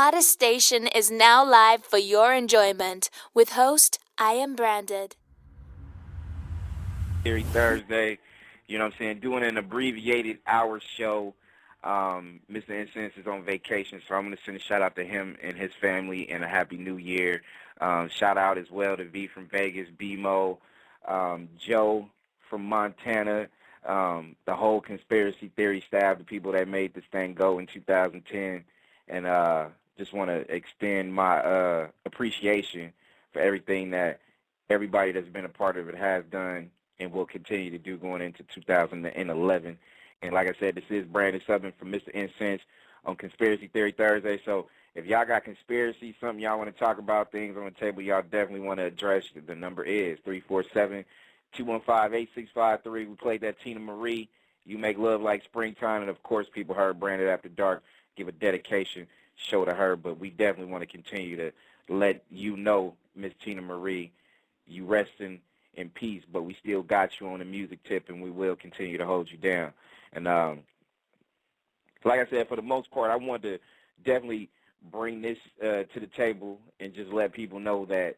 hottest station is now live for your enjoyment with host iamBranded. Every Thursday, you know what I'm saying, doing an abbreviated hour show. Mr. Incense is on vacation, so I'm going to send a shout out to him and his family and a happy new year. Shout out as well to V from Vegas, BMO, Joe from Montana, the whole conspiracy theory staff, the people that made this thing go in 2010. And just want to extend my appreciation for everything that everybody that's been a part of it has done and will continue to do going into 2011. And like I said, this is Brandon Southern from Mr. Incense on Conspiracy Theory Thursday. So if y'all got conspiracy, something y'all want to talk about, things on the table y'all definitely want to address, the number is 347-215-8653. We played that Tina Marie, You Make Love Like Springtime. And, of course, people heard Branded After Dark give a dedication show to her. But we definitely want to continue to let you know, Miss Tina Marie, you resting in peace, but we still got you on the music tip, and we will continue to hold you down. And like I said, for the most part, I wanted to definitely bring this to the table and just let people know that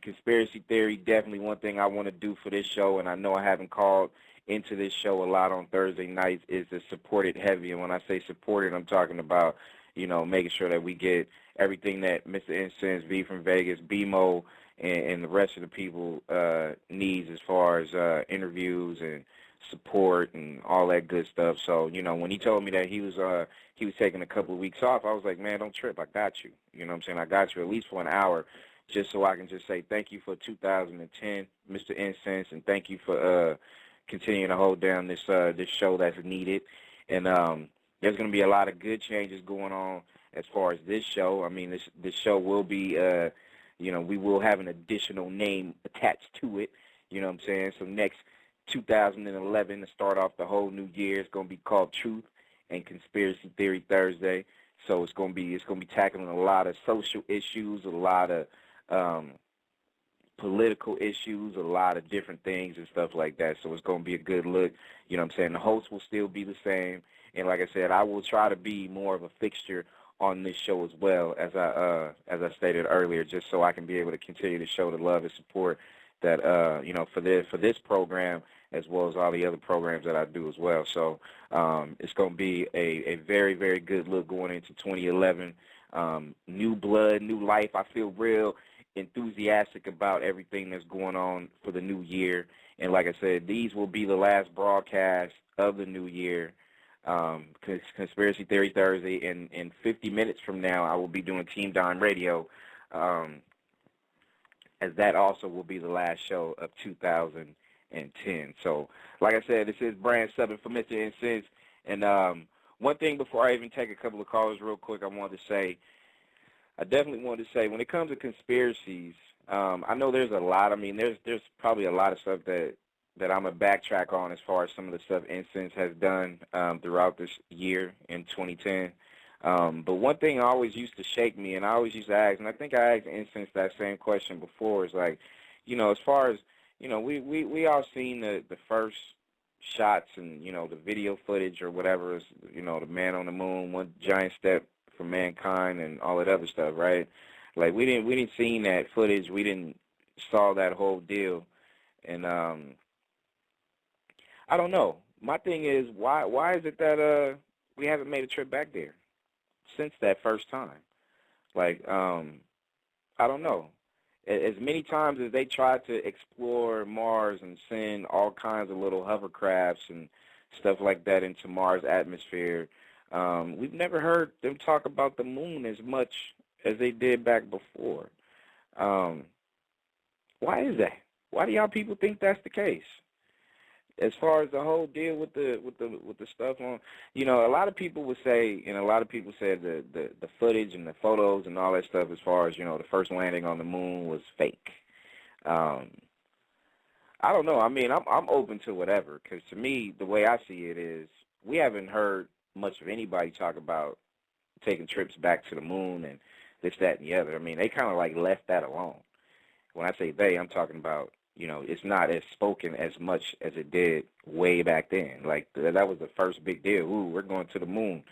conspiracy theory, definitely one thing I want to do for this show, and I know I haven't called into this show a lot on Thursday nights, is to support it heavy. And when I say support it, I'm talking about, making sure that we get everything that Mr. Incense, V from Vegas, BMO, and the rest of the people needs as far as interviews and support and all that good stuff. So, when he told me that he was taking a couple of weeks off, I was like, man, don't trip. I got you. You know what I'm saying? I got you at least for an hour, just so I can just say thank you for 2010, Mr. Incense, and thank you for continuing to hold down this show that's needed. And there's going to be a lot of good changes going on as far as this show. I mean, this show will be we will have an additional name attached to it, you know what I'm saying? So next 2011, to start off the whole new year, it's going to be called Truth and Conspiracy Theory Thursday. So it's going to be tackling a lot of social issues, a lot of political issues, a lot of different things and stuff like that. So it's going to be a good look, you know what I'm saying? The host will still be the same. And like I said, I will try to be more of a fixture on this show as well, as I stated earlier, just so I can be able to continue to show the love and support that for this program, as well as all the other programs that I do as well. So it's going to be a very, very good look going into 2011. New blood, new life. I feel real enthusiastic about everything that's going on for the new year. And like I said, these will be the last broadcast of the new year. Conspiracy Theory Thursday, in 50 minutes from now, I will be doing Team Dime Radio, as that also will be the last show of 2010. So, like I said, this is Brand 7 for Mr. Incense. And one thing before I even take a couple of callers real quick, I definitely wanted to say, when it comes to conspiracies, I know there's a lot. I mean, there's probably a lot of stuff that I'm going to backtrack on as far as some of the stuff Incense has done throughout this year in 2010. But one thing always used to shake me, and I always used to ask, and I think I asked Incense that same question before, is like, as far as, we all seen the first shots and, the video footage or whatever, is, the man on the moon, one giant step for mankind and all that other stuff, right? Like, we didn't see that footage. We didn't saw that whole deal. And I don't know. My thing is, why is it that we haven't made a trip back there since that first time? Like, I don't know. As many times as they tried to explore Mars and send all kinds of little hovercrafts and stuff like that into Mars' atmosphere, we've never heard them talk about the moon as much as they did back before. Why is that? Why do y'all people think that's the case? As far as the whole deal with the stuff on, a lot of people would say, and a lot of people said the footage and the photos and all that stuff, as far as, the first landing on the moon was fake. I don't know. I mean, I'm open to whatever, because to me, the way I see it is, we haven't heard much of anybody talk about taking trips back to the moon and this, that, and the other. I mean, they kind of like left that alone. When I say they, I'm talking about, it's not as spoken as much as it did way back then. Like, that was the first big deal. Ooh, we're going to the moon.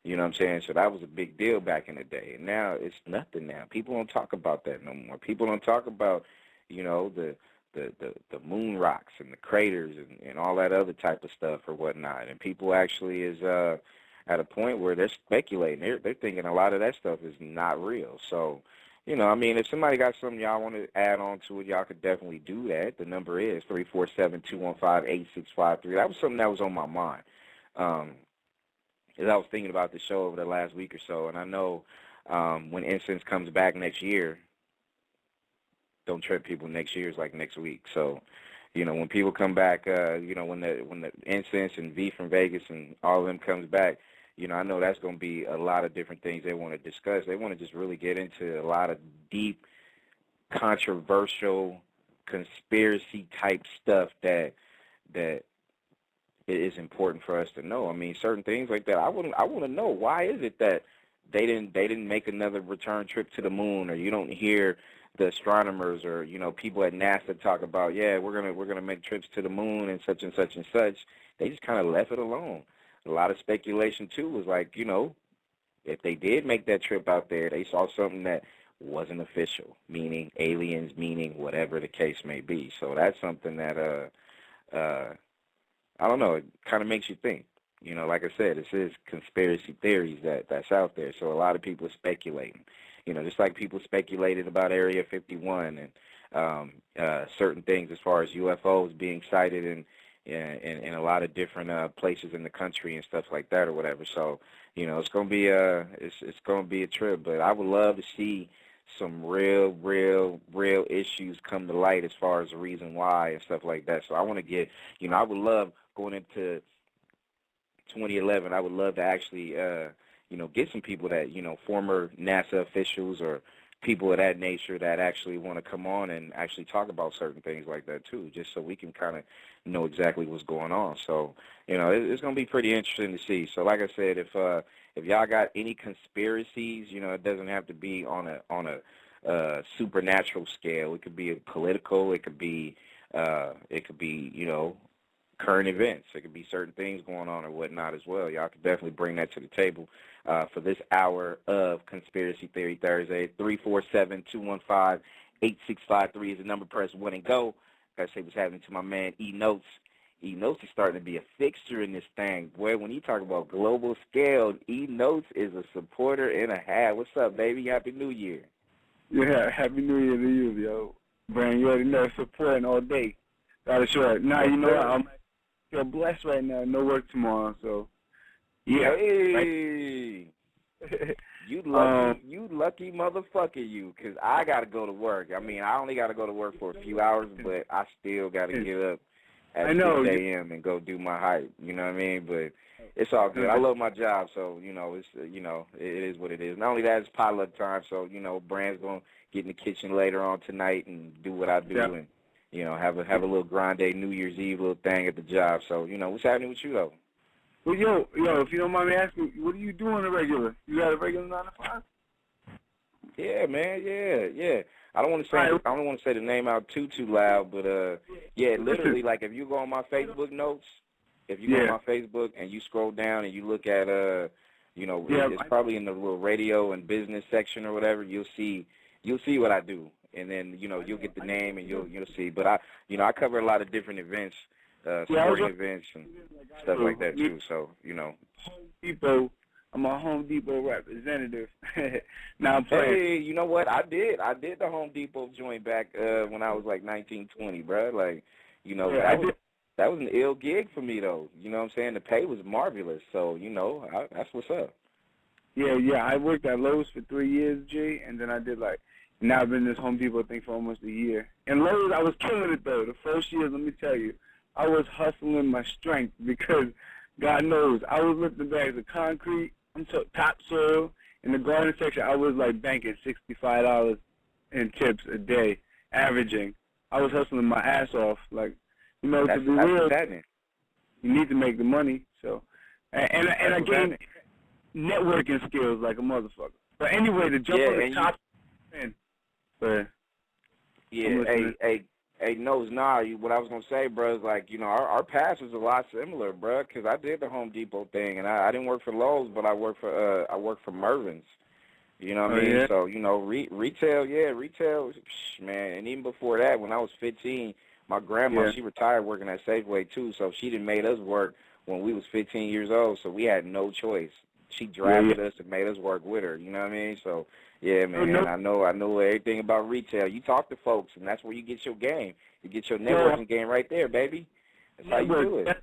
You know what I'm saying? So that was a big deal back in the day. And now it's nothing now. People don't talk about that no more. People don't talk about, the moon rocks and the craters and all that other type of stuff or whatnot. And people actually is at a point where they're speculating. They're thinking a lot of that stuff is not real. So, if somebody got something y'all want to add on to it, y'all could definitely do that. The number is 347-215-8653. That was something that was on my mind. As I was thinking about the show over the last week or so, and I know when Incense comes back next year, don't trip people, next year is like next week. So, when people come back, when the Incense and V from Vegas and all of them comes back, I know that's going to be a lot of different things they want to discuss. They want to just really get into a lot of deep, controversial, conspiracy-type stuff that it is important for us to know. I mean, certain things like that. I want to know, why is it that they didn't make another return trip to the moon, or you don't hear the astronomers or people at NASA talk about, yeah, we're gonna make trips to the moon and such and such and such. They just kind of left it alone. A lot of speculation too was like, if they did make that trip out there, they saw something that wasn't official, meaning aliens, meaning whatever the case may be. So that's something that I don't know, it kind of makes you think. Like I said, this is conspiracy theories that's out there. So a lot of people are speculating. Just like people speculated about Area 51 and certain things as far as UFOs being sighted in a lot of different places in the country and stuff like that or whatever. So, it's gonna be it's gonna be a trip. But I would love to see some real issues come to light as far as the reason why and stuff like that. So I want to get, I would love going into 2011. I would love to actually get some people that, former NASA officials or people of that nature that actually want to come on and actually talk about certain things like that too, just so we can kind of know exactly what's going on. So, it's going to be pretty interesting to see. So like I said, if y'all got any conspiracies, it doesn't have to be on a supernatural scale. It could be political, it could be current events. There could be certain things going on or whatnot as well. Y'all could definitely bring that to the table for this hour of Conspiracy Theory Thursday. 347-215-8653 is the number. Press 1 and go. Gotta say what's happening to my man E-Notes. E-Notes is starting to be a fixture in this thing. Boy, when you talk about global scale, E-Notes is a supporter and a half. What's up, baby? Happy New Year. Yeah, Happy New Year to you, yo. Brand, you already know, supporting all day. Gotta show it. Now, you know what? I'm feel blessed right now. No work tomorrow, so yeah. Hey, you lucky motherfucker, you, because I gotta go to work. I mean, I only gotta go to work for a few hours, but I still gotta get up at 6 a.m. and go do my hype. You know what I mean? But it's all good. I love my job, so it's it is what it is. Not only that, it's potluck time, so Brand's gonna get in the kitchen later on tonight and do what I do and. Have a little grande New Year's Eve little thing at the job. So, what's happening with you, though? Well, yo, if you don't mind me asking, what do you do on a regular? You got a regular 9 to 5? Yeah, man, yeah. I don't want to say the name out too loud, but yeah, literally, like if you go on my Facebook notes, if you go on my Facebook and you scroll down and you look at it's probably in the little radio and business section or whatever, you'll see what I do. And then, you'll get the name and you'll see. But I cover a lot of different events, sporting events and stuff like that too. So, Home Depot, I'm a Home Depot representative. Now I'm playing. Hey, you know what? I did the Home Depot joint back when I was like 19, 20, bro. Like, that was an ill gig for me though. You know what I'm saying? The pay was marvelous. So, that's what's up. Yeah. I worked at Lowe's for 3 years, Jay, and then I did now I've been in this Home Depot thing for almost a year. And Lowe's, I was killing it, though. The first year, let me tell you, I was hustling my strength because, God knows, I was lifting bags of concrete, topsoil. In the garden section, I was, banking $65 in tips a day, averaging. I was hustling my ass off. To be real, you need to make the money. So, and I gained networking skills like a motherfucker. But anyway, to jump on the top, man. Yeah, hey, Hey, no, nah. What I was gonna say, bro, is like, our past was a lot similar, bro. Because I did the Home Depot thing, and I didn't work for Lowe's, but I worked for Mervyn's. You know what Oh I mean? yeah. So, retail, yeah, retail, man. And even before that, when I was 15, my grandma, Yeah. she retired working at Safeway too. So she done made us work when we was 15 years old. So we had no choice. She Yeah. drafted us and made us work with her. You know what I mean? So yeah, Oh, no. man, I know everything about retail. You talk to folks, and that's where you get your game. You get your Yeah. networking game right there, baby. That's how you do it.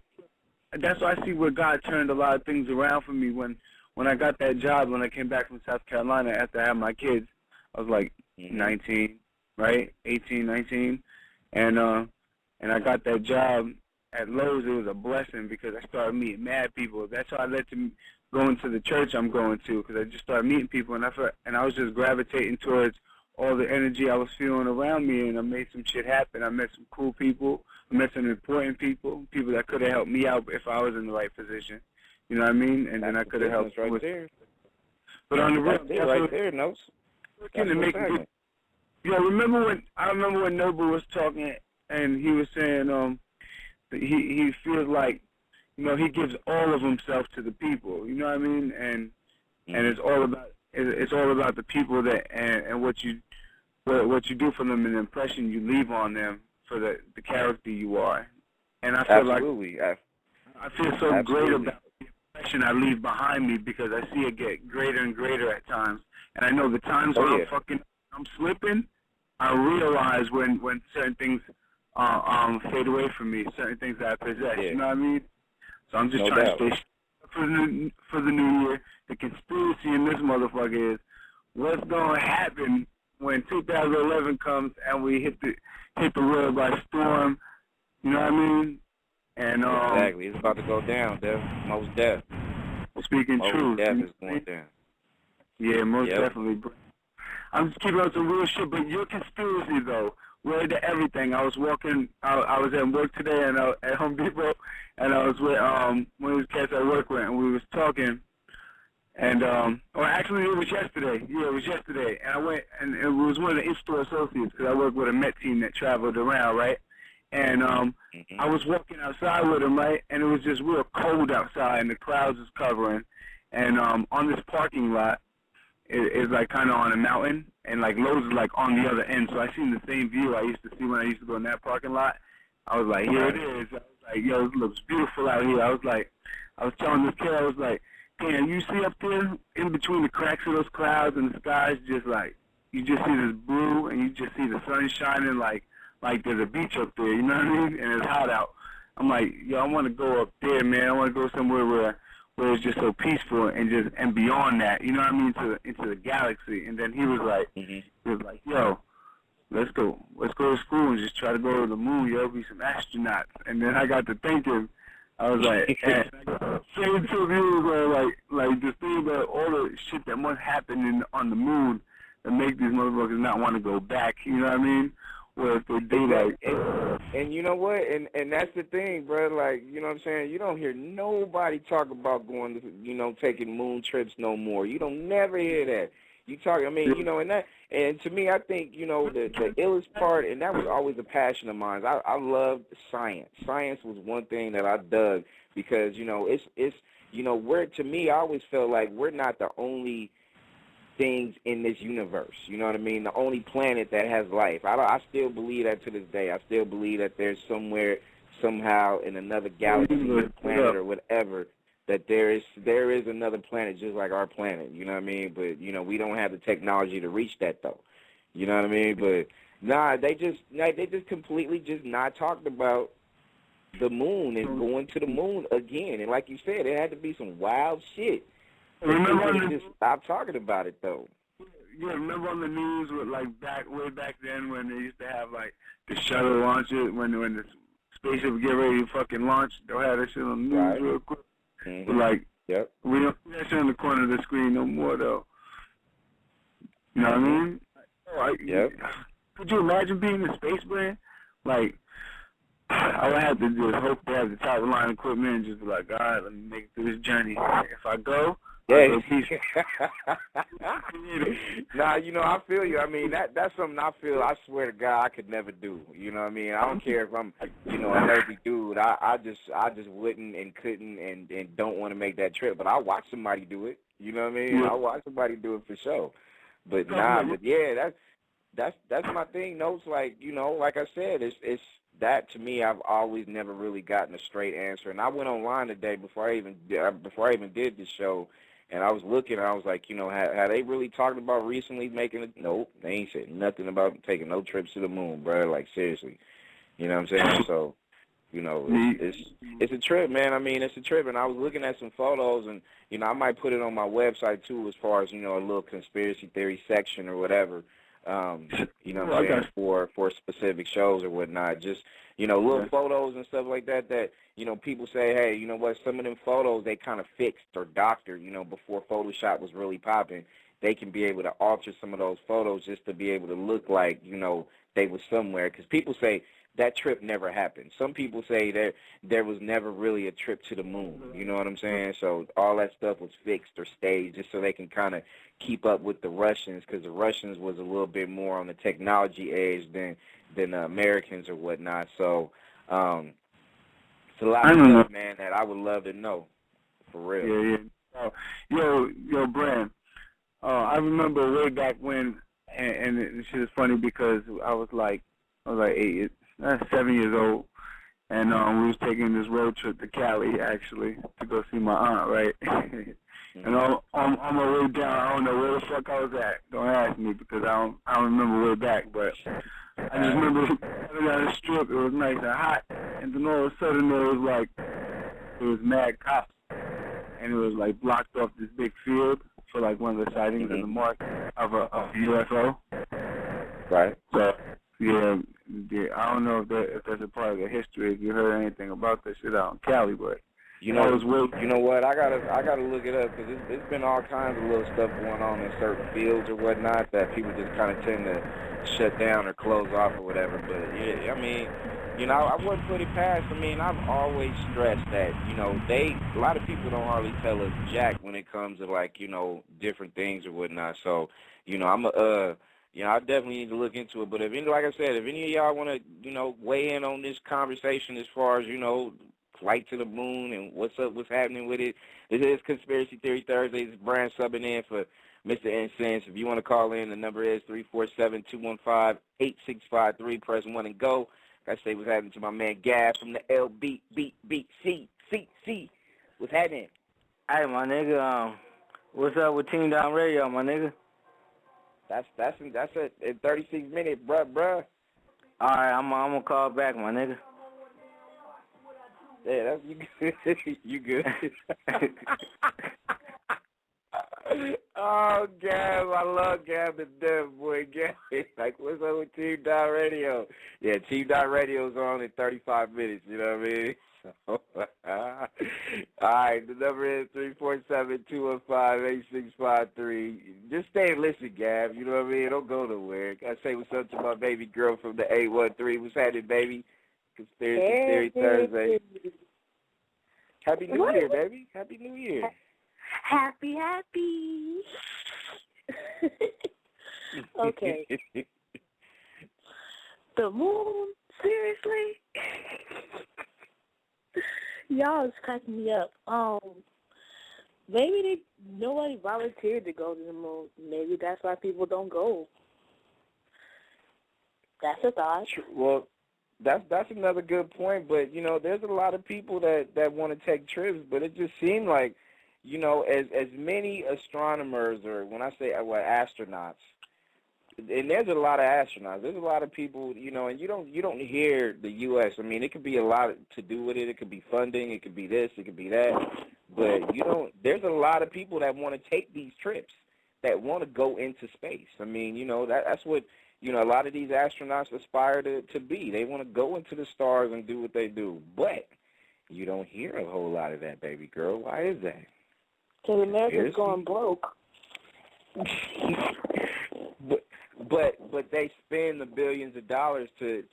That's why I see where God turned a lot of things around for me when I got that job when I came back from South Carolina after I had my kids. I was like 19, right? 18, 19. And I got that job at Lowe's. It was a blessing because I started meeting mad people. That's how I led to going to the church I'm going to, because I just started meeting people, and I was just gravitating towards all the energy I was feeling around me, and I made some shit happen. I met some cool people. I met some important people that could have helped me out if I was in the right position. You know what I mean? And then I could have helped right with. there. But on the real, That's it right there, Notes. That's what's happening. Yeah, I remember when Noble was talking, and he was saying that he feels like, he gives all of himself to the people. You know what I mean? And it's all about the people that and what you do for them and the impression you leave on them for the character you are. And I feel Absolutely. I feel so great about the impression I leave behind me, because I see it get greater and greater at times. And I know the times when I'm slipping, I realize when certain things fade away from me, certain things that I possess. Yeah. You know what I mean? So I'm just trying to stay for the new year. The conspiracy in this motherfucker is what's going to happen when 2011 comes and we hit the world by storm. You know what I mean? And exactly, it's about to go down, Dev. Most def. Speaking truth. Most def is going down. Yeah, most definitely, bro. I'm just keeping up some real shit, but your conspiracy, though, word to everything. I was I was at work today and at Home Depot, and I was with one of these cats I work with, and we was talking, and or actually it was yesterday. Yeah, it was yesterday, and I went, and it was one of the in-store associates, because I work with a Met team that traveled around, right? And I was walking outside with him, right, and it was just real cold outside, and the clouds was covering, and on this parking lot, it's like kind of on a mountain, and like Lowe's is like on the other end. So I seen the same view I used to see when I used to go in that parking lot. I was like, here it is. I was like, yo, it looks beautiful out here. I was telling this kid, I was like, damn, you see up there in between the cracks of those clouds and the sky's just like, you just see this blue and you just see the sun shining like there's a beach up there. You know what I mean? And it's hot out. I'm like, yo, I want to go up there, man. I want to go somewhere where it's just so peaceful and beyond that, you know what I mean, into the galaxy. And then he was like, yo, let's go to school and just try to go to the moon, yo, be some astronauts. And then I got to thinking, I was like, same two views where like just think about all the shit that must happen on the moon that make these motherfuckers not want to go back. You know what I mean? Well, if they do and you know what? And that's the thing, bro. Like, you know what I'm saying? You don't hear nobody talk about going to, taking moon trips no more. You don't never hear that. You talk, I mean, and to me, I think, the illest part, and that was always a passion of mine. I loved science. Science was one thing that I dug because, it's to me, I always felt like we're not the only things in this universe, you know what I mean? The only planet that has life. I still believe that to this day. I still believe that there's somewhere, somehow, in another galaxy or planet or whatever, that there is another planet just like our planet, you know what I mean? But, we don't have the technology to reach that, though. You know what I mean? But, they just completely just not talked about the moon and going to the moon again. And like you said, it had to be some wild shit. Remember just stop talking about it, though. Yeah, remember on the news with way back then when they used to have the shuttle launches when the spaceship would get ready to fucking launch, they'll have that shit on the news real quick. But we don't see that shit on the corner of the screen no more though. You know what I mean? Could you imagine being in space, man? I would have to just hope they have the top line equipment and just be like, all right, let me make it through this journey. If I go, Yeah. I'll go peaceful. Nah, I feel you. I mean, that's something I feel, I swear to God, I could never do. You know what I mean? I don't care if I'm, a healthy dude. I just wouldn't and couldn't and don't want to make that trip. But I watch somebody do it. You know what I mean? Yeah. I watch somebody do it for sure. But yeah, that's my thing. No, it's like, like I said, it's that to me. I've always never really gotten a straight answer. And I went online today before I even did this show. And I was looking, and I was like, have they really talked about recently making it? Nope, they ain't said nothing about taking no trips to the moon, bro. Like, seriously. You know what I'm saying? So, it's a trip, man. I mean, it's a trip. And I was looking at some photos, and, I might put it on my website, too, as far as, a little conspiracy theory section or whatever, what I'm saying, for specific shows or whatnot. Just, little photos and stuff like that, people say, hey, you know what, some of them photos they kind of fixed or doctored, before Photoshop was really popping. They can be able to alter some of those photos just to be able to look like, they were somewhere. Because people say that trip never happened. Some people say that there was never really a trip to the moon. You know what I'm saying? So all that stuff was fixed or staged just so they can kind of keep up with the Russians, because the Russians was a little bit more on the technology edge than the Americans or whatnot. So it's a lot of stuff, man, that I would love to know, for real. Yeah. Yo, Brand. I remember way back when, and this shit is funny because I was like 7 years old, and we was taking this road trip to Cali, actually, to go see my aunt, right? And on my way down, I don't know where the fuck I was at. Don't ask me because I don't remember way back, but I just remember coming down the strip. It was nice and hot, and then all of a sudden it was mad cops, and it was like blocked off this big field for like one of the sightings of the mark of a UFO. Right. So yeah, I don't know if that's a part of the history. If you heard anything about that shit out in Cali, but you know what? I gotta look it up because it's been all kinds of little stuff going on in certain fields or whatnot that people just kind of tend to shut down or close off or whatever. But yeah, I mean, I wouldn't put it past. I mean, I've always stressed that a lot of people don't hardly tell us jack when it comes to like different things or whatnot. So I definitely need to look into it. But like I said, if any of y'all want to weigh in on this conversation as far as flight to the moon and what's happening with it. This is Conspiracy Theory Thursdays. Brand subbing in for Mr. Incense. If you want to call in, the number is 347-215-8653. Press 1 and go. Like I say, what's happening to my man Gab from the LBBBCCC. What's happening? Hey, my nigga, what's up with Team Down Radio, my nigga? That's in 36 minutes, bruh. All right, I'm gonna call back, my nigga. Yeah, that's you good. You good. Oh, Gab, I love Gab to death, boy. Gab, like, what's up with Team Down Radio? Yeah, Team Down Radio's on in 35 minutes, you know what I mean? So, all right, the number is 347-215-8653. Just stay and listen, Gab, you know what I mean? Don't go nowhere. I say what's up to my baby girl from the 813. What's happening, baby? Conspiracy Theory Thursday. Happy New Year, baby. Happy New Year. Happy. Okay. The moon? Seriously? Y'all is cracking me up. Maybe nobody volunteered to go to the moon. Maybe that's why people don't go. That's a thought. Well, that's another good point, but there's a lot of people that want to take trips, but it just seemed like as many astronomers, or when I say astronauts, and there's a lot of astronauts, there's a lot of people, and you don't hear the U.S. I mean, it could be a lot to do with it. It could be funding, it could be this, it could be that, but there's a lot of people that want to take these trips, that want to go into space. I mean, that's what a lot of these astronauts aspire to be. They want to go into the stars and do what they do. But you don't hear a whole lot of that, baby girl. Why is that? Because America's going broke. But they spend the billions of dollars to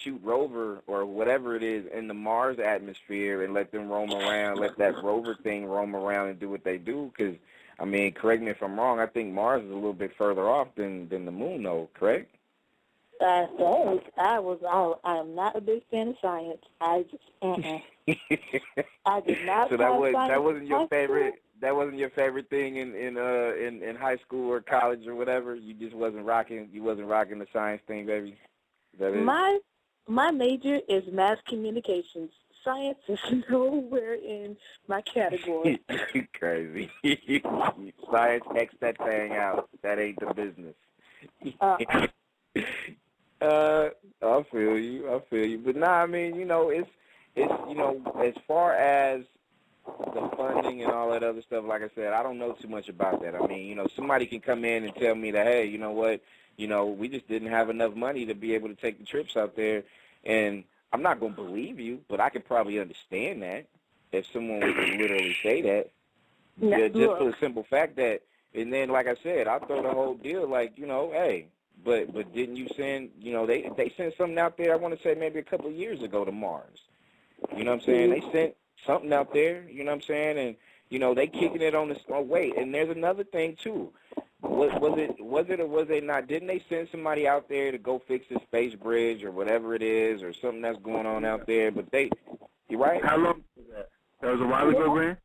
shoot rover or whatever it is in the Mars atmosphere and let them roam around, let that rover thing roam around and do what they do. Because, I mean, correct me if I'm wrong, I think Mars is a little bit further off than the moon, though, correct? I think I am not a big fan of science. I just, I did not. So that wasn't your favorite. That wasn't your favorite thing in high school or college or whatever. You just wasn't rocking. You wasn't rocking the science thing, baby. That is? My major is mass communications. Science is nowhere in my category. Crazy. Science X that thing out. That ain't the business. I feel you. But nah, I mean, it's as far as the funding and all that other stuff, like I said, I don't know too much about that. I mean, somebody can come in and tell me that, hey, you know what, we just didn't have enough money to be able to take the trips out there, and I'm not going to believe you, but I could probably understand that if someone would literally say that. Yeah, just for the simple fact that, and then, like I said, I'll throw the whole deal like, hey, but didn't you send, they sent something out there, I want to say maybe a couple of years ago to Mars. You know what I'm saying? They sent something out there, you know what I'm saying? And, they kicking it on the wait. And there's another thing, too. Was it or was it not? Didn't they send somebody out there to go fix the space bridge or whatever it is or something that's going on out there? But you right? How long was that? That was a while ago, man?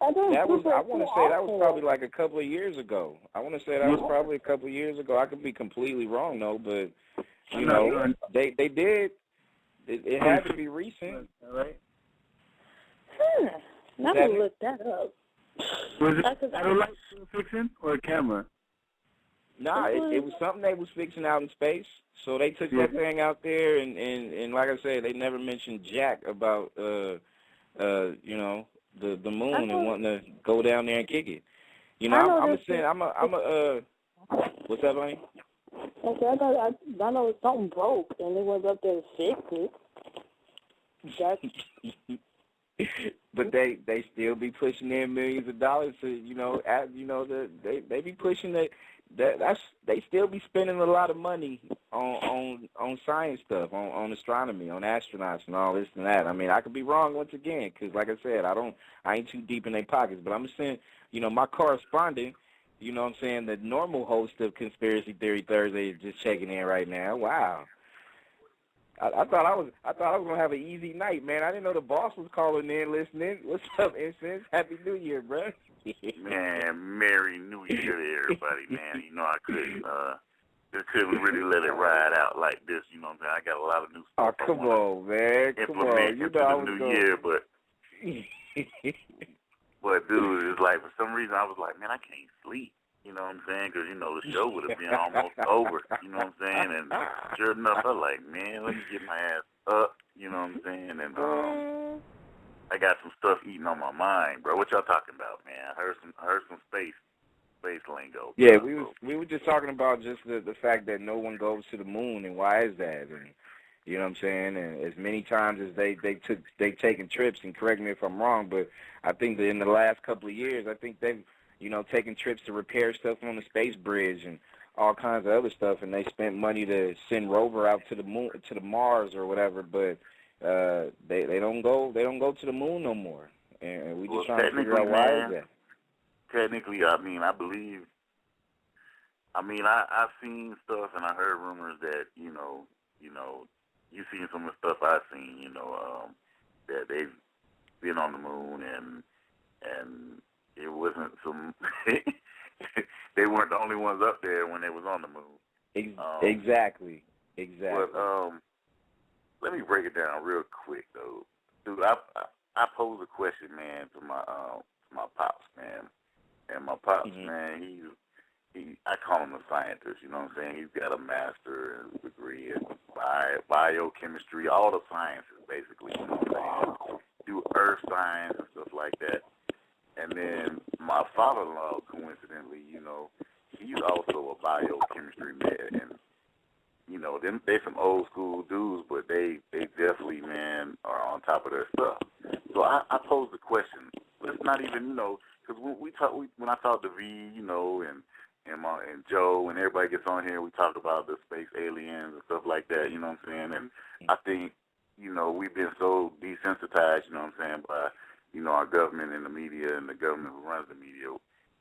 I want to say that was probably like a couple of years ago. I want to say that was probably a couple of years ago. I could be completely wrong, though, but, they did. It had to be recent, right? I'm going to look that up. Was it satellite fixing or a camera? Nah, it was something they was fixing out in space. So they took that thing out there, and like I said, they never mentioned jack about, the moon and wanting to go down there and kick it. What's up, honey? I know something broke, and they went up there to fix it. But they still be pushing in millions of dollars to they be pushing they still be spending a lot of money on science stuff, on astronomy, on astronauts and all this and that. I mean, I could be wrong once again because, like I said, I ain't too deep in their pockets. But I'm saying, my correspondent, you know what I'm saying, the normal host of Conspiracy Theory Thursday is just checking in right now. Wow. I thought I was gonna have an easy night, man. I didn't know the boss was calling in, listening. What's up, Incense? Happy New Year, bro. Man, Merry New Year to everybody, man. I couldn't really let it ride out like this. You know what I'm saying? I got a lot of new stuff. Oh, come on, man. Come on. You know the new year, but dude, it's like for some reason I was like, man, I can't sleep. You know what I'm saying? Because, the show would have been almost over. You know what I'm saying? And sure enough, I was like, man, let me get my ass up. You know what I'm saying? And I got some stuff eating on my mind, bro. What y'all talking about, man? I heard some space lingo. Yeah, we were just talking about just the fact that no one goes to the moon and why is that? And you know what I'm saying? And as many times as they've taken trips, and correct me if I'm wrong, but I think that in the last couple of years, I think they've taking trips to repair stuff on the space bridge and all kinds of other stuff, and they spent money to send rover out to the moon, to the Mars or whatever. But they don't go to the moon no more, and we just trying to figure out why is that. Technically, I mean, I believe. I mean, I've seen stuff and I heard rumors that you've seen some of the stuff I've seen. That they've been on the moon and it wasn't some. They weren't the only ones up there when they was on the moon. Exactly. But let me break it down real quick, though, dude. I posed a question, man, to my pops, man, and my pops, man, I call him a scientist. You know what I'm saying? He's got a master's degree in biochemistry, all the sciences, basically. You know what I'm saying? Do earth science and stuff like that. And then my father-in-law, coincidentally, he's also a biochemistry man. And, they some old school dudes, but they definitely, man, are on top of their stuff. So I posed the question. But it's not even, because when I talked to V, and and Joe and everybody gets on here, we talk about the space aliens and stuff like that, you know what I'm saying? And I think, you know, we've been so desensitized, you know what I'm saying, by, you know, our government and the media and the government who runs the media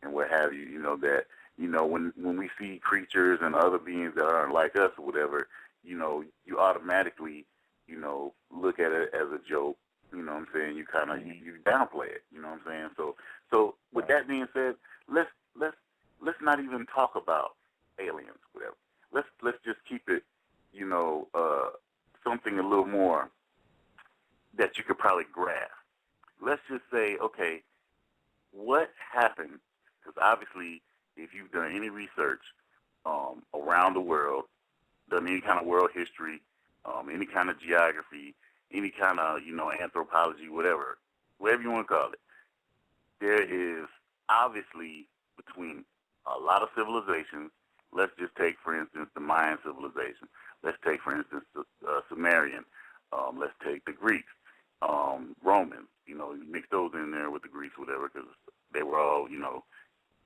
and what have you, you know, that, you know, when we see creatures and other beings that aren't like us or whatever, you know, you automatically, you know, look at it as a joke, you know what I'm saying? You kind of, you downplay it, you know what I'm saying? So with that being said, let's not even talk about aliens, whatever. Let's just keep it, you know, something a little more that you could probably grasp. Let's just say, okay, what happened? Because obviously, if you've done any research around the world, done any kind of world history, any kind of geography, any kind of, you know, anthropology, whatever you want to call it, there is obviously between a lot of civilizations. Let's just take, for instance, the Mayan civilization. Let's take, for instance, the Sumerian. Let's take the Greeks, Romans. You know, you mix those in there with the Greeks, whatever, because they were all, you know,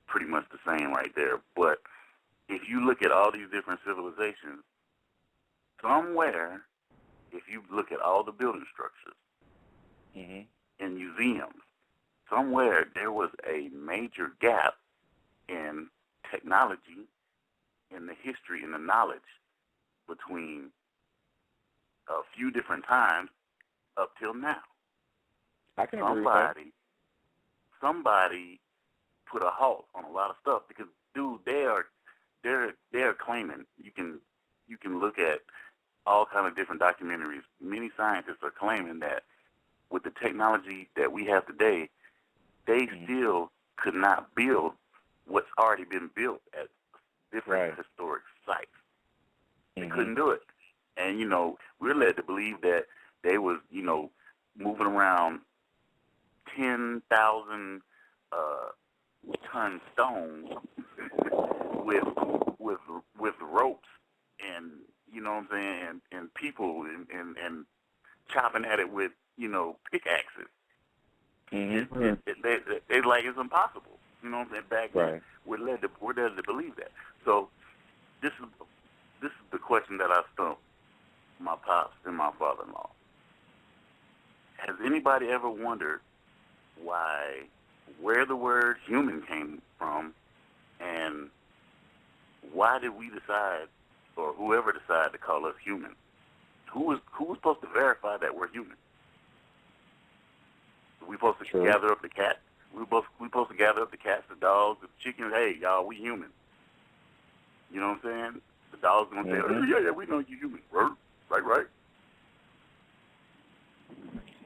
pretty much the same right there. But if you look at all these different civilizations, somewhere, if you look at all the building structures and museums, somewhere there was a major gap in technology, in the history, and the knowledge between a few different times up till now. I can agree with that. Somebody put a halt on a lot of stuff because, dude, they're claiming, you can look at all kind of different documentaries. Many scientists are claiming that with the technology that we have today, they still could not build what's already been built at different historic sites. They couldn't do it. And, you know, we're led to believe that they was, you know, moving around 10,000 ton stones with ropes and, you know what I'm saying, and people and chopping at it with, you know, pickaxes. They like it's impossible. You know what I'm saying? Back then, we're led to believe that. So this is the question that I stumped my pops and my father-in-law. Has anybody ever wondered where the word human came from, and why did we decide, or whoever decided to call us human? Who was supposed to verify that we're human? We supposed to gather up the cats? We supposed to gather up the cats, the dogs, the chickens. Hey, y'all, we human. You know what I'm saying? The dog's gonna say, oh, yeah, we know you human. Right.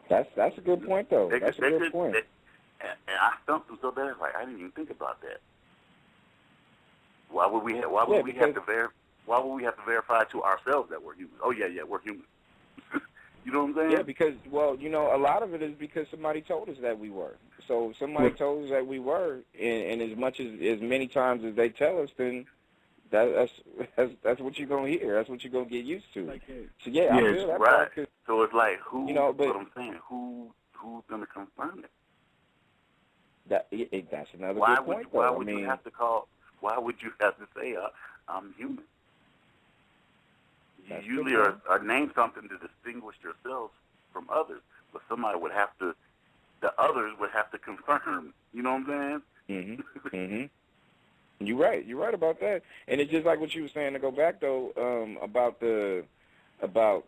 That's a good point, though. That's a good point. And I stumped them so bad, like I didn't even think about that. Why would we have to verify to ourselves that we're human? Oh yeah, we're human. You know what I'm saying? Yeah, because, well, you know, a lot of it is because somebody told us that we were. So if somebody told us that we were, and as many times as they tell us, then that's what you're gonna hear. That's what you're gonna get used to. So yeah, I feel that right. part, so it's like who? You know, but what I'm saying, who's gonna confirm it? That's another good point, though. Why would you have to call? Why would you have to say I'm human? You usually are named something to distinguish yourself from others, but somebody would have to. The others would have to confirm. You know what I'm saying? You're right. You're right about that. And it's just like what you were saying, to go back, though, about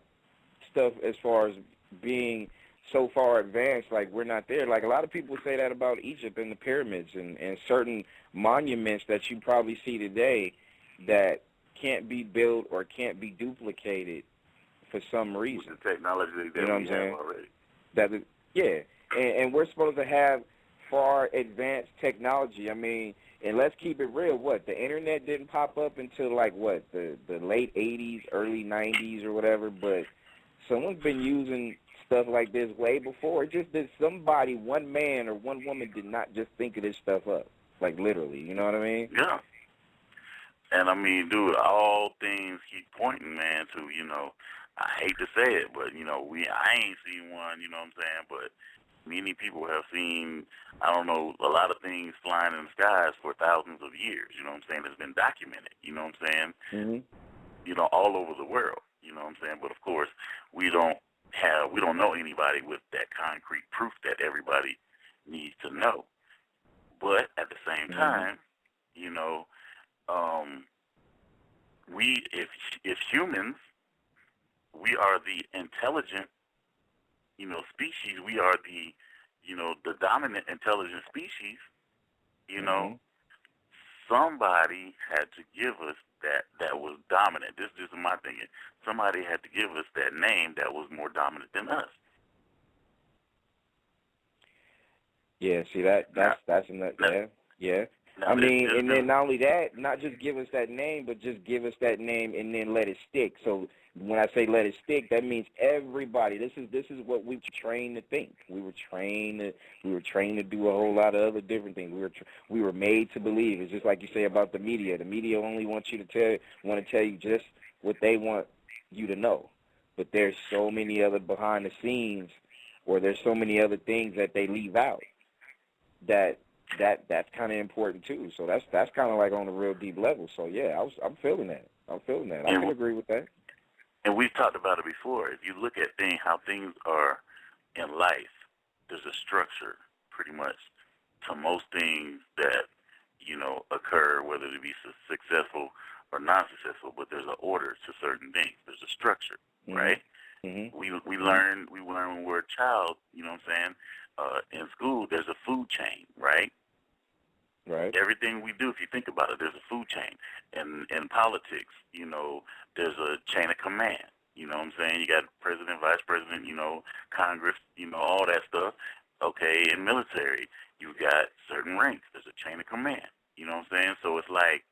stuff as far as being so far advanced, like we're not there. Like a lot of people say that about Egypt and the pyramids and certain monuments that you probably see today that can't be built or can't be duplicated for some reason. With the technology that you know we have already. And we're supposed to have far advanced technology. I mean, and let's keep it real. The internet didn't pop up until the late 80s, early 90s or whatever, but someone's been using stuff like this way before. It's just that somebody, one man or one woman, did not just think of this stuff up, like literally. You know what I mean? Yeah. And I mean, dude, all things keep pointing, man, to, you know, I hate to say it, but, you know, I ain't seen one, you know what I'm saying, but many people have seen, I don't know, a lot of things flying in the skies for thousands of years. You know what I'm saying? It's been documented. You know what I'm saying? Mm-hmm. You know, all over the world. You know what I'm saying? But of course, we don't know anybody with that concrete proof that everybody needs to know. But at the same time, you know, if humans, we are the intelligent, you know, species. We are the, you know, the dominant intelligent species. You know, somebody had to give us that was dominant. This is just my thinking. Somebody had to give us that name that was more dominant than us. Yeah, see that's another, yeah. Now, I mean, and then not only that, not just give us that name, but just give us that name and then let it stick. So when I say let it stick, that means everybody. This is what we were trained to think. We were trained to do a whole lot of other different things. We were made to believe. It's just like you say about the media. The media only wants you to tell you just what they want you to know. But there's so many other behind the scenes, or there's so many other things that they leave out that's kind of important too. So that's kind of like on a real deep level. So yeah, I'm feeling that. I can agree with that. And we've talked about it before. If you look at how things are in life, there's a structure pretty much to most things that, you know, occur, whether it be successful or non-successful. But there's an order to certain things. There's a structure, right? Mm-hmm. We learn when we're a child. You know what I'm saying? In school, there's a food chain, right? Right. Everything we do, if you think about it, there's a food chain. And in politics, you know, there's a chain of command. You know what I'm saying? You got president, vice president, you know, Congress, you know, all that stuff. Okay, in military, you got certain ranks. There's a chain of command. You know what I'm saying? So it's like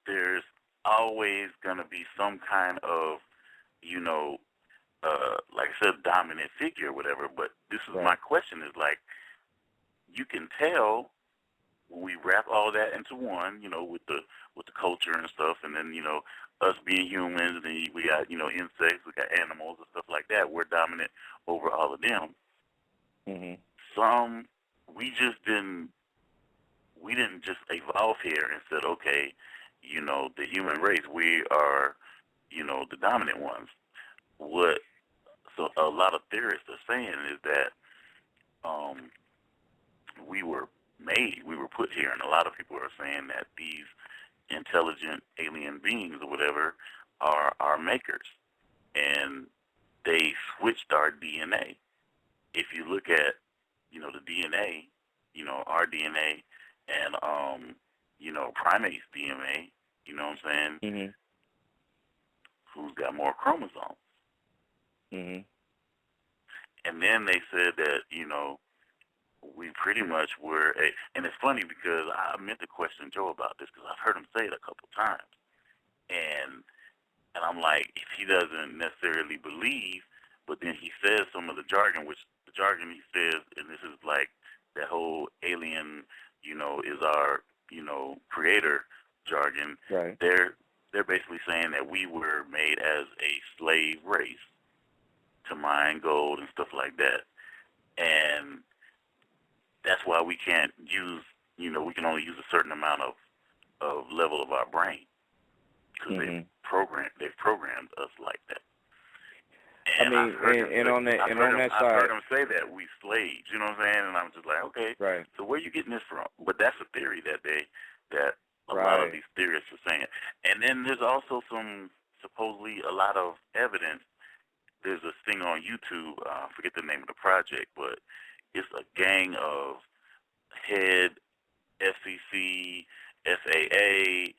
there's always going to be some kind of, you know, like I said, dominant figure or whatever. But this is my question is like, you can tell when we wrap all that into one, you know, with the culture and stuff, and then, you know, us being humans, and we got, you know, insects, we got animals and stuff like that. We're dominant over all of them. Mm-hmm. We didn't just evolve here and said, okay, you know, the human race, we are, you know, the dominant ones. So a lot of theorists are saying is that we were put here, and a lot of people are saying that these intelligent alien beings or whatever are our makers, and they switched our DNA. If you look at, you know, the DNA, you know, our DNA and, you know, primates' DNA, you know what I'm saying? Mm-hmm. Who's got more chromosomes? Mm-hmm. And then they said that, you know, we pretty much were and it's funny because I meant to question Joe about this because I've heard him say it a couple times. And I'm like, if he doesn't necessarily believe, but then he says some of the jargon, which the jargon he says, and this is like that whole alien, you know, is our, you know, creator jargon. Right. They're basically saying that we were made as a slave race to mine gold and stuff like that. And that's why we can't use, you know, we can only use a certain amount of level of our brain because they've programmed us like that. And I mean, on that side, I've heard him say that we slaves, you know what I'm saying? And I'm just like, okay, right. So where are you getting this from? But that's a theory that a lot of these theorists are saying. And then there's also supposedly a lot of evidence. There's a thing on YouTube, I forget the name of the project, but it's a gang of head FCC, FAA,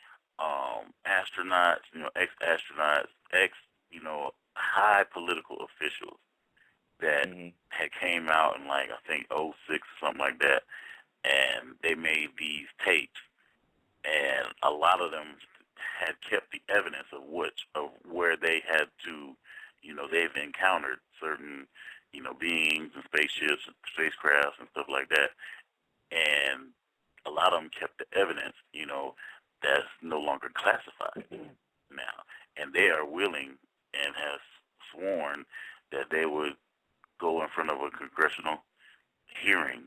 astronauts, you know, ex-astronauts, you know, high political officials that had came out in like, I think, 06 or something like that, and they made these tapes, and a lot of them had kept the evidence of where they had to, you know, they've encountered certain, you know, beings and spaceships, spacecrafts and stuff like that. And a lot of them kept the evidence, you know, that's no longer classified now. And they are willing and have sworn that they would go in front of a congressional hearing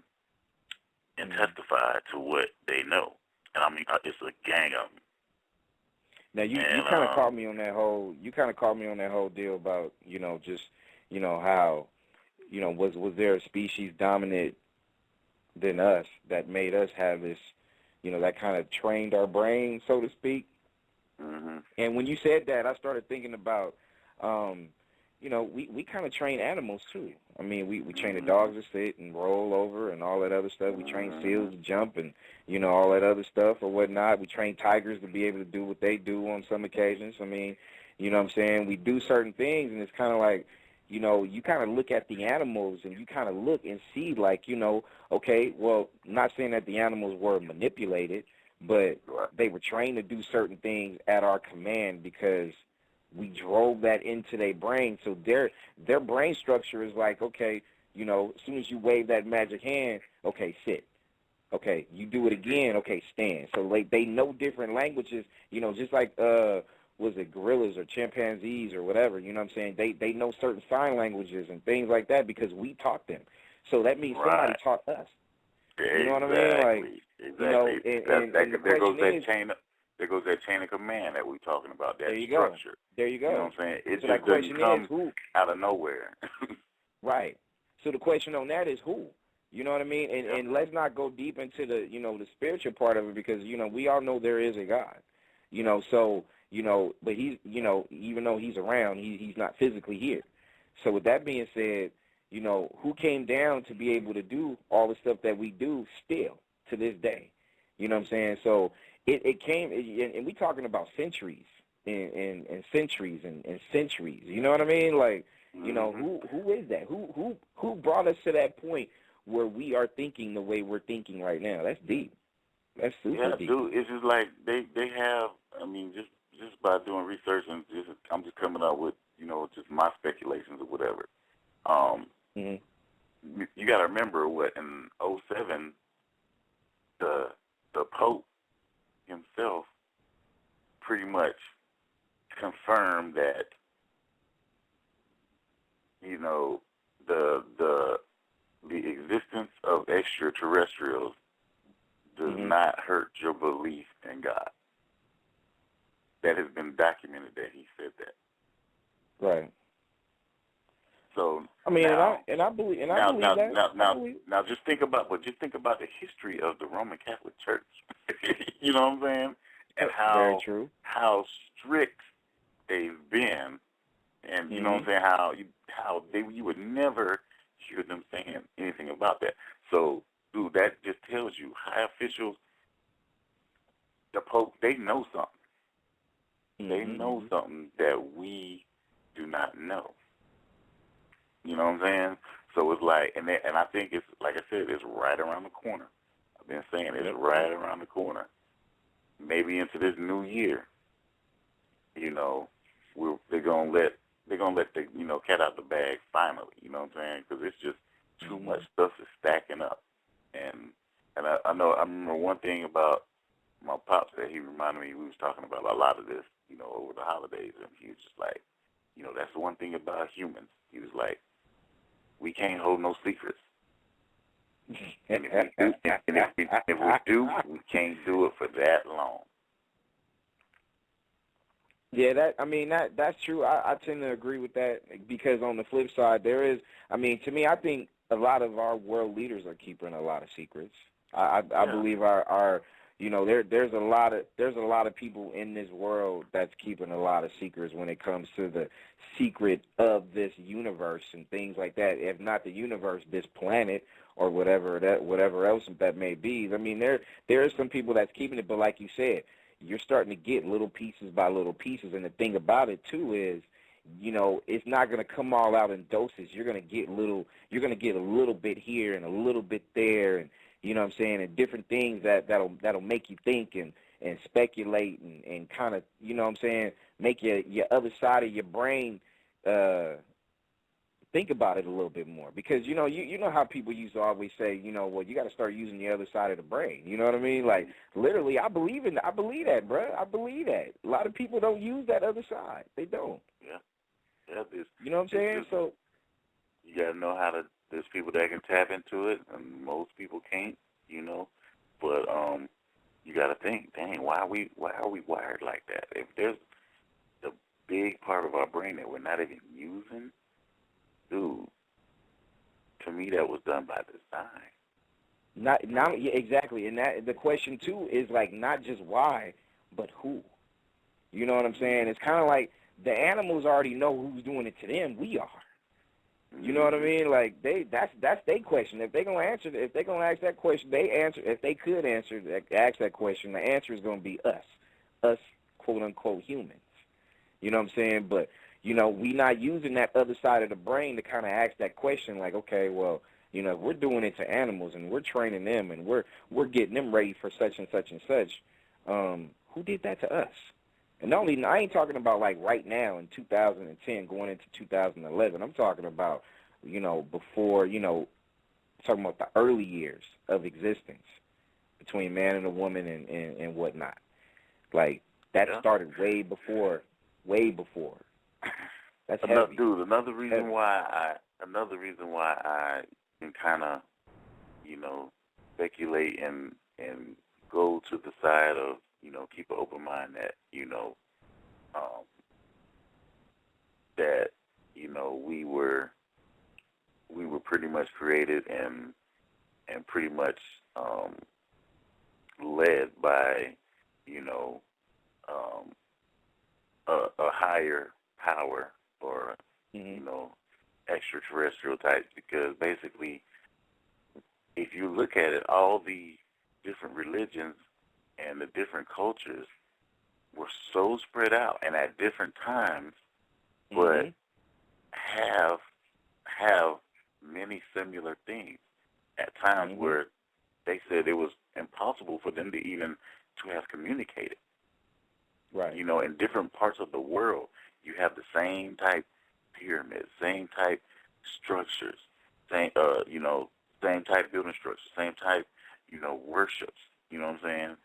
and testify to what they know. And I mean, it's a gang of them. Now you kind of caught me on that whole deal about just how was there a species dominant than us that made us have this that kind of trained our brain, so to speak. Mm-hmm. And when you said that, I started thinking about we kind of train animals too. I mean, we train the dogs to sit and roll over and all that other stuff. We train seals to jump and, all that other stuff or whatnot. We train tigers to be able to do what they do on some occasions. I mean, you know what I'm saying? We do certain things, and it's kind of like, you kind of look at the animals and you kind of look and see like, okay, well, not saying that the animals were manipulated, but they were trained to do certain things at our command because we drove that into their brain. So their brain structure is like, okay, as soon as you wave that magic hand, okay, sit. Okay, you do it again, okay, stand. So like they know different languages, just like was it gorillas or chimpanzees or whatever, you know what I'm saying? They know certain sign languages and things like that because we taught them. So that means somebody taught us. You know what I mean? Like, exactly. There goes that chain of command that we're talking about, that structure. There you go. You know what I'm saying? It so just doesn't come out of nowhere. Right. So the question on that is who? You know what I mean? And let's not go deep into the, the spiritual part of it because, we all know there is a God. So, but he's, even though he's around, he's not physically here. So with that being said, who came down to be able to do all the stuff that we do still to this day? You know what I'm saying? So it came, and we talking about centuries and centuries and centuries. You know what I mean? Like, who is that? Who brought us to that point where we are thinking the way we're thinking right now? That's deep. That's super deep. Dude, it's just like they have. I mean, just by doing research and I'm just coming up with just my speculations or whatever. You got to remember what in '07, the Pope himself pretty much confirmed that the existence of extraterrestrials does not hurt your belief in God. That has been documented that he said that. Right. So I mean, now, I believe that. Now, just think about the history of the Roman Catholic Church. You know what I'm saying? And Very true. how strict they've been, and you know what I'm saying, how you would never hear them saying anything about that. So, dude, that just tells you high officials, the Pope, they know something. They know something that we do not know. You know what I'm saying? So it's like, and I think it's, like I said, it's right around the corner. I've been saying it's right around the corner. Maybe into this new year, they're gonna let the cat out the bag finally. You know what I'm saying? Because it's just too much stuff is stacking up. And I remember one thing about my pops that he reminded me. We was talking about a lot of this, over the holidays, and he was just like, that's the one thing about humans. He was like, we can't hold no secrets. And if we do, we can't do it for that long. Yeah, that's true. I tend to agree with that because on the flip side, there is, to me, I think a lot of our world leaders are keeping a lot of secrets. I believe our there's a lot of people in this world that's keeping a lot of secrets when it comes to the secret of this universe and things like that. If not the universe, this planet or whatever else that may be. There are some people that's keeping it, but like you said, you're starting to get little pieces by little pieces. And the thing about it too is, it's not going to come all out in doses. You're going to get a little bit here and a little bit there, and you know what I'm saying, and different things that'll make you think and speculate and kind of, you know what I'm saying, make your other side of your brain think about it a little bit more. Because, you know how people used to always say, well, you got to start using the other side of the brain. You know what I mean? Like, literally, I believe that, bro. I believe that. A lot of people don't use that other side. They don't. Yeah. You know what I'm saying? You got to know how to. There's people that can tap into it, and most people can't. But you got to think, dang, why are we wired like that? If there's the big part of our brain that we're not even using, dude, to me that was done by design. Yeah, exactly, and that the question too is like not just why, but who. You know what I'm saying? It's kind of like the animals already know who's doing it to them. We are. You know what I mean? Like that's their question. If they're gonna answer, if they're gonna ask that question, they answer. If they could ask that question, the answer is gonna be us, quote unquote humans. You know what I'm saying? But we not using that other side of the brain to kind of ask that question. Like, okay, well, we're doing it to animals and we're training them and we're getting them ready for such and such and such. Who did that to us? And only I ain't talking about like right now in 2010 going into 2011. I'm talking about, before, talking about the early years of existence between man and a woman and whatnot. Like that started way before. That's heavy. Dude, another reason why I can kind of, speculate and go to the side of, keep an open mind that, that, we were pretty much created and pretty much led by, a higher power or, extraterrestrial types, because basically if you look at it, all the different religions and the different cultures were so spread out and at different times, but have many similar things. At times where they said it was impossible for them to even to have communicated. Right. In different parts of the world, you have the same type pyramids, same type structures, same type building structures, same type, worships. You know what I'm saying?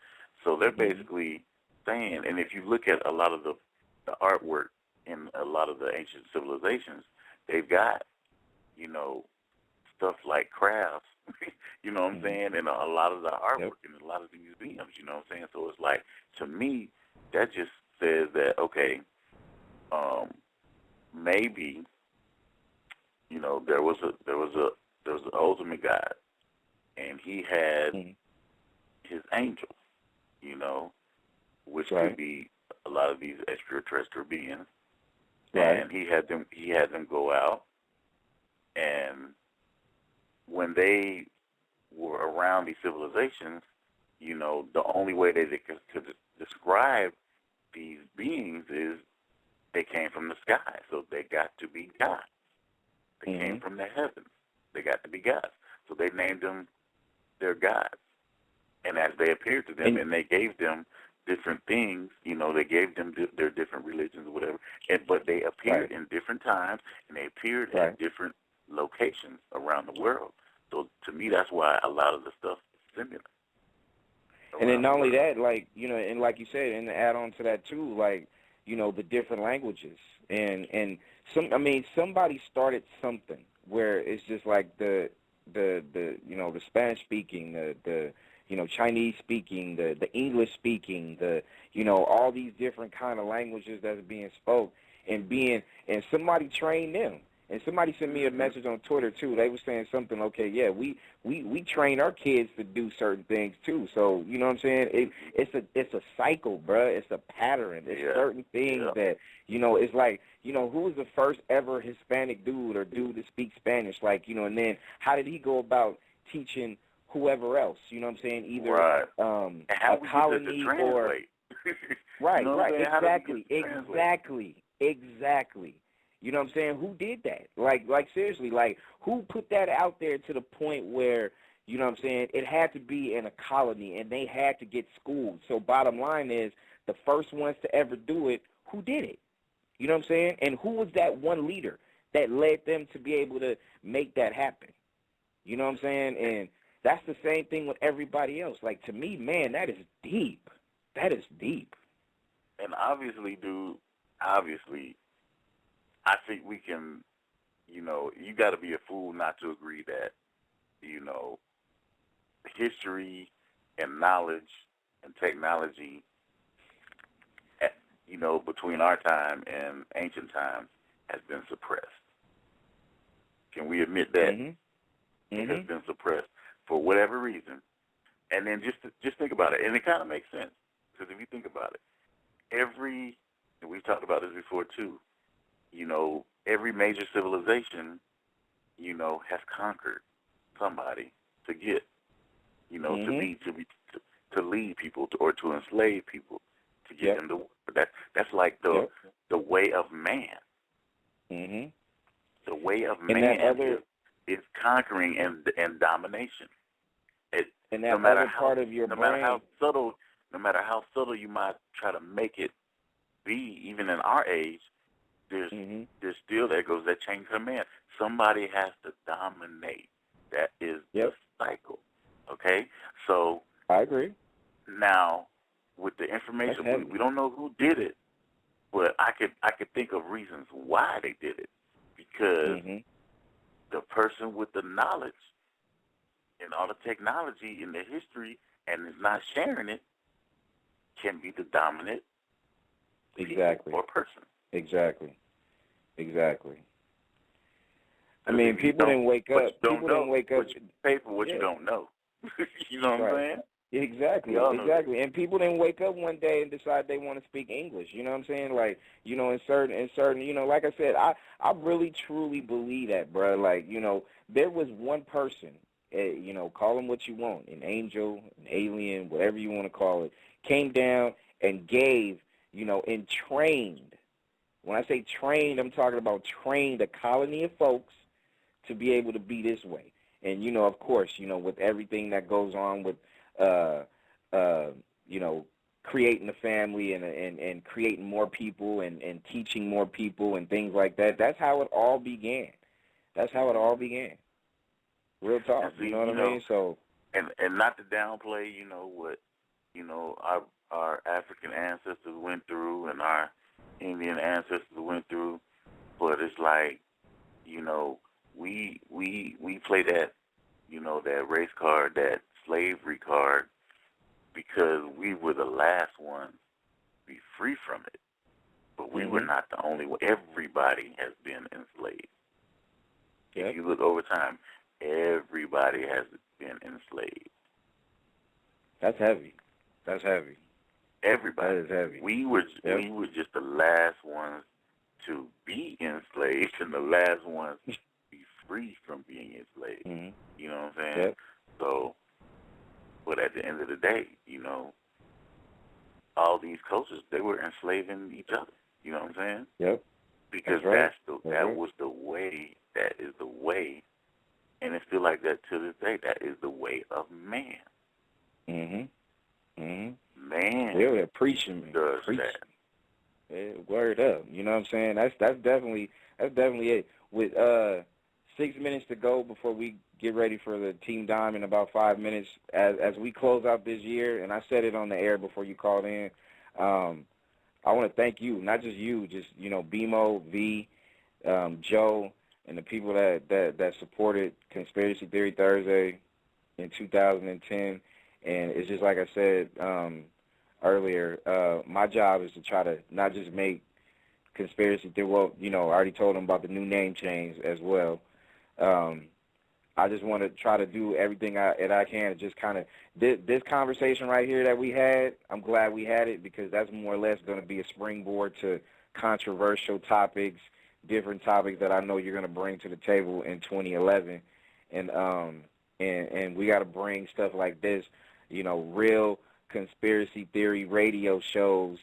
So they're basically saying, and if you look at a lot of the artwork in a lot of the ancient civilizations, they've got, stuff like crafts, you know what I'm saying, and a lot of the artwork in a lot of the museums, you know what I'm saying? So it's like, to me, that just says that, okay, maybe, there was an ultimate God, and he had his angels, which could be a lot of these extraterrestrial beings, and he had them go out, and when they were around these civilizations, the only way they could describe these beings is they came from the sky, so they got to be gods. They came from the heavens. They got to be gods. So they named them their gods. And as they appeared to them, and they gave them different things, they gave them their different religions or whatever, but they appeared in different times, and they appeared at different locations around the world. So to me, that's why a lot of the stuff is similar. And then not only that, like, and like you said, and to add on to that too, like, the different languages. And somebody started something where it's just like the Spanish speaking, the Chinese speaking, the English speaking, all these different kind of languages that's being spoke and somebody trained them. And somebody sent me a message on Twitter too. They were saying something, okay, yeah, we train our kids to do certain things too. So, you know what I'm saying? It's a cycle, bruh. It's a pattern. It's certain things that, it's like, who was the first ever Hispanic dude or dude to speak Spanish? Like, and then how did he go about teaching whoever else? You know what I'm saying? Either a colony or exactly. You know what I'm saying? Who did that? Like seriously, like who put that out there to the point where, you know what I'm saying, it had to be in a colony and they had to get schooled. So bottom line is the first ones to ever do it, who did it? You know what I'm saying? And who was that one leader that led them to be able to make that happen? You know what I'm saying? And that's the same thing with everybody else. Like, to me, man, that is deep. That is deep. And obviously, dude, I think we can you know, you got to be a fool not to agree that, you know, history and knowledge and technology, you know, between our time and ancient times has been suppressed. Can we admit that? It has been suppressed for whatever reason. And then just think about it. And it kind of makes sense. Because if you think about it, and we've talked about this before too, you know, every major civilization, you know, has conquered somebody to get, you know, to lead people or to enslave people to get them to work. That's like the way of man. The way of man is conquering and domination. And that other part of your no brain, no matter how subtle you might try to make it be, even in our age, there's still, there goes that chain of command. Somebody has to dominate. That is the cycle. Okay? So I agree. Now, with the information, we don't know who did it, but I could think of reasons why they did it. Because the person with the knowledge and all the technology in the history and is not sharing it can be the dominant or person. Exactly. I mean, people didn't wake up. People didn't wake up. Pay for what you don't know. You know what I'm saying? Exactly. And people didn't wake up one day and decide they want to speak English. You know what I'm saying? Like, you know, in certain, you know, like I said, I really truly believe that, bro. Like, you know, there was one person, you know, call them what you want, an angel, an alien, whatever you want to call it, came down and gave, you know, and trained. When I say trained, I'm talking about trained a colony of folks to be able to be this way. And, you know, of course, you know, with everything that goes on with, you know, creating a family and creating more people and teaching more people and things like that, that's how it all began. Real talk, you know what I mean? So, and not to downplay, you know, what, you know, our African ancestors went through and our Indian ancestors went through, but it's like, you know, we play that, you know, that race card, that slavery card, because we were the last ones to be free from it. But we were not the only one. Everybody has been enslaved. If you look over time, everybody has been enslaved. That's heavy. Everybody. That is heavy. We were just the last ones to be enslaved and the last ones to be free from being enslaved. You know what I'm saying? So, but at the end of the day, you know, all these cultures, they were enslaving each other. You know what I'm saying? Because that was the way. That is the way, and it's still like that to this day. That is the way of man. Man, yeah, preaching, does preaching. that. Yeah, word up. You know what I'm saying? That's definitely it. With 6 minutes to go before we get ready for the Team Dime in about 5 minutes, as we close out this year, and I said it on the air before you called in, I want to thank you, not just you, just, you know, BMO, V, Joe, and the people that supported Conspiracy Theory Thursday in 2010. And it's just like I said earlier, my job is to try to not just make Conspiracy Theory, well, you know, I already told them about the new name change as well. I just want to try to do everything that I can to just kind of, this conversation right here that we had, I'm glad we had it, because that's more or less going to be a springboard to controversial topics, different topics that I know you're going to bring to the table in 2011. And we got to bring stuff like this, you know, real conspiracy theory radio shows,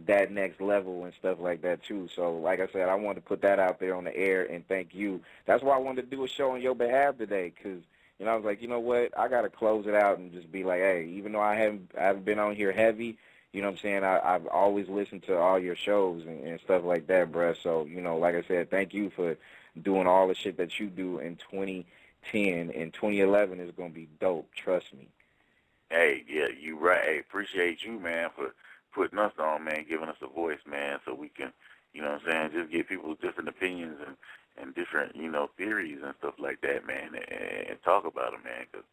that next level and stuff like that too. So like I said, I wanted to put that out there on the air and thank you. That's why I wanted to do a show on your behalf today, because, you know, I was like, you know what, I got to close it out and just be like, hey, even though I haven't been on here heavy, you know what I'm saying, I've always listened to all your shows and stuff like that, bruh. So, you know, like I said, thank you for doing all the shit that you do in 2010, and 2011 is going to be dope, trust me. Hey, yeah, you right. Hey, appreciate you, man, for putting us on, man, giving us a voice, man, so we can, you know what I'm saying, just get people's different opinions and different, theories and stuff like that, man, and talk about them, man, because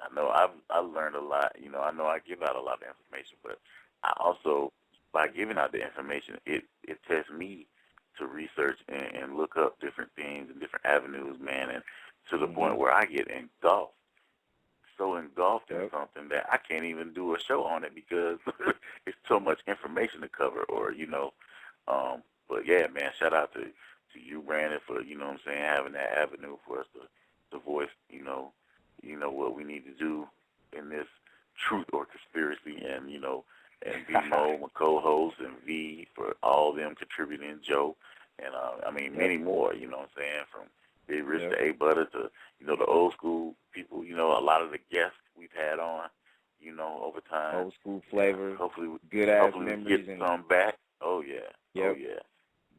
I know I learned a lot. I know I give out a lot of information, but I also, by giving out the information, it tests me to research and look up different things and different avenues, man, and to the point where I get engulfed in something that I can't even do a show on it because it's so much information to cover, or but yeah, man, shout out to you, Brandon, for having that avenue for us to voice, what we need to do in this truth or conspiracy, and and B-Mo, my co-host, and V for all of them contributing, Joe, and many more, from Big Rich to A Butter to, the old school people, a lot of the guests we've had on, over time. Old school flavor. Hopefully, good ass hopefully memories. We get some back. Oh, yeah. Yep. Oh, yeah.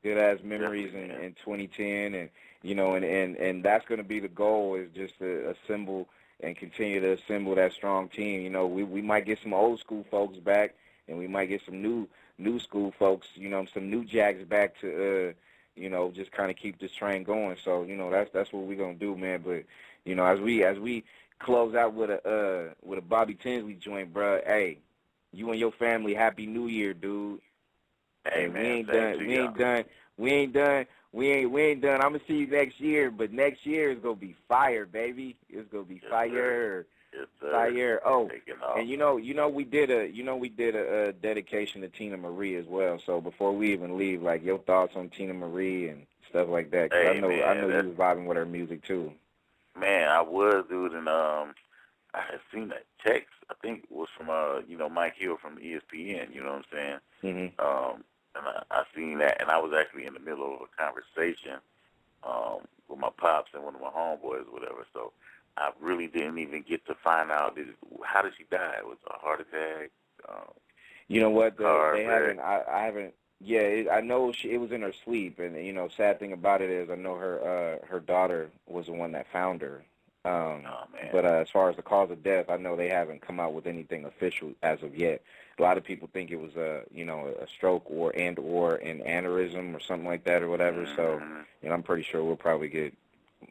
Good ass memories in 2010, and and that's going to be the goal, is just to assemble and continue to assemble that strong team. We might get some old school folks back, and we might get some new school folks, some new jacks back to just kind of keep this train going. So, that's what we're gonna do, man. But, as we close out with a Bobby Tinsley joint, bro, hey, you and your family, Happy New Year, dude. Hey, and man, we ain't done. I'm gonna see you next year, but next year is gonna be fire, baby. It's gonna be fire. Yes, sir. Fire. Oh, and we did a dedication to Tina Marie as well. So before we even leave, like, your thoughts on Tina Marie and stuff like that. 'Cause hey, I know man, you was vibing with her music too. Man, I was, dude, and I had seen that text. I think it was from Mike Hill from ESPN. You know what I'm saying? Mm-hmm. And I seen that, and I was actually in the middle of a conversation with my pops and one of my homeboys or whatever. So I really didn't even get to find out how did she die? It was a heart attack. You know what? They wreck. haven't. I haven't. Yeah, I know it was in her sleep, and sad thing about it is I know her daughter was the one that found her. Oh, man. But as far as the cause of death, I know they haven't come out with anything official as of yet. A lot of people think it was a stroke or an aneurysm or something like that or whatever. So, I'm pretty sure we'll probably get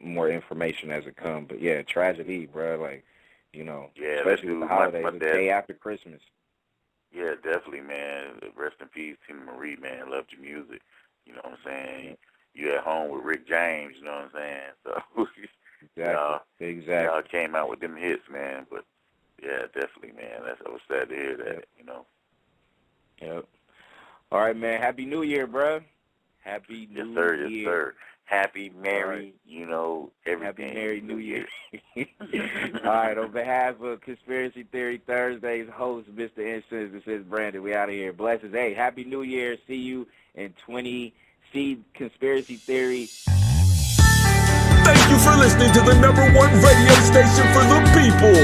more information as it comes. But yeah, tragedy, bro. Like, especially with the holidays, the day after Christmas. Yeah, definitely, man. Rest in peace, Tina Marie, man. Loved your music. You know what I'm saying? You at home with Rick James, you know what I'm saying? So Exactly. Y'all came out with them hits, man. But yeah, definitely, man. I was sad to hear that, Yep. All right, man. Happy New Year, bro. Happy New Year. Yes, sir. Happy, merry, everything. Happy Merry New Year. All right, on behalf of Conspiracy Theory Thursday's host, Mr. Incense, this is Brandon. We out of here. Blessings. Hey, Happy New Year. See you in 20. See Conspiracy Theory. Thank you for listening to the #1 radio station for the people.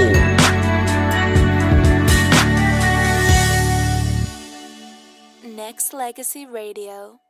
Nexxlegacy Radio.